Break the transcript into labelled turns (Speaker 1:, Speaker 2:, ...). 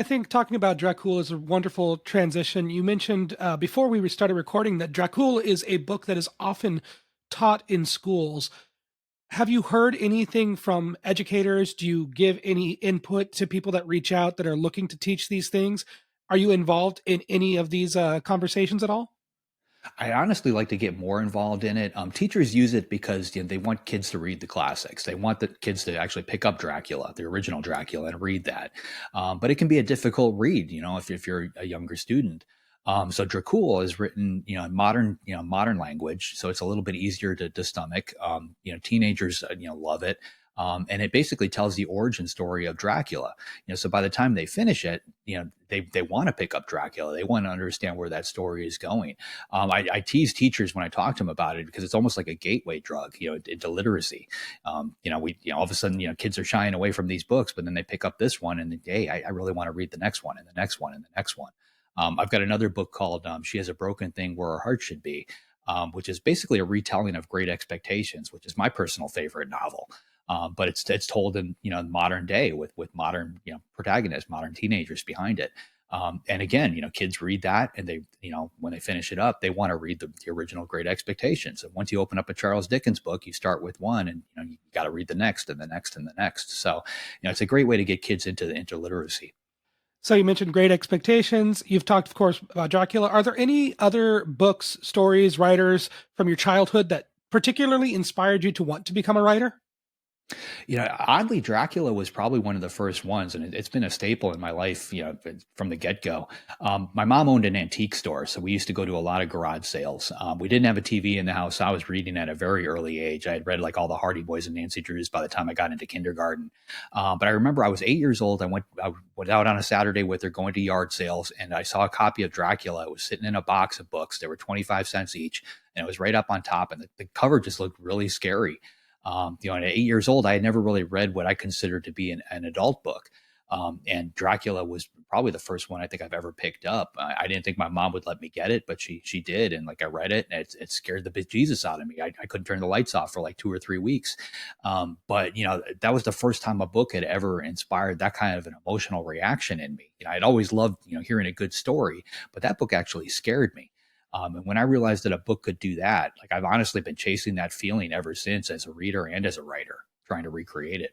Speaker 1: I think talking about Dracul is a wonderful transition. You mentioned before we started recording that Dracul is a book that is often taught in schools. Have you heard anything from educators? Do you give any input to people that reach out that are looking to teach these things? Are you involved in any of these conversations at all?
Speaker 2: I honestly like to get more involved in it. Teachers use it because they want kids to read the classics. They want the kids to actually pick up Dracula, the original Dracula, and read that. But it can be a difficult read, if you're a younger student. So Dracul is written, in modern language, so it's a little bit easier to stomach. Teenagers, love it. And it basically tells the origin story of Dracula. So by the time they finish it, they want to pick up Dracula. They want to understand where that story is going. I tease teachers when I talk to them about it because it's almost like a gateway drug, into literacy. All of a sudden, kids are shying away from these books, but then they pick up this one and hey, I really want to read the next one and the next one and the next one. I've got another book called She Has a Broken Thing Where Her Heart Should Be, which is basically a retelling of Great Expectations, which is my personal favorite novel. But it's told in modern day with modern protagonists, modern teenagers behind it. And again, kids read that and they, when they finish it up, they want to read the original Great Expectations. And once you open up a Charles Dickens book, you start with one and, you got to read the next and the next and the next. So, it's a great way to get kids into literacy.
Speaker 1: So you mentioned Great Expectations. You've talked, of course, about Dracula. Are there any other books, stories, writers from your childhood that particularly inspired you to want to become a writer?
Speaker 2: Oddly, Dracula was probably one of the first ones, and it's been a staple in my life, from the get go. My mom owned an antique store, so we used to go to a lot of garage sales. We didn't have a TV in the house. So I was reading at a very early age. I had read like all the Hardy Boys and Nancy Drews by the time I got into kindergarten. But I remember I was 8 years old. I went out on a Saturday with her going to yard sales, and I saw a copy of Dracula. It was sitting in a box of books. They were 25 cents each, and it was right up on top, and the cover just looked really scary. At 8 years old, I had never really read what I considered to be an adult book. And Dracula was probably the first one I think I've ever picked up. I didn't think my mom would let me get it, but she did. And like I read it and it scared the bejesus out of me. I couldn't turn the lights off for like 2 or 3 weeks. But that was the first time a book had ever inspired that kind of an emotional reaction in me. I'd always loved, hearing a good story, but that book actually scared me. And when I realized that a book could do that, like I've honestly been chasing that feeling ever since as a reader and as a writer, trying to recreate it.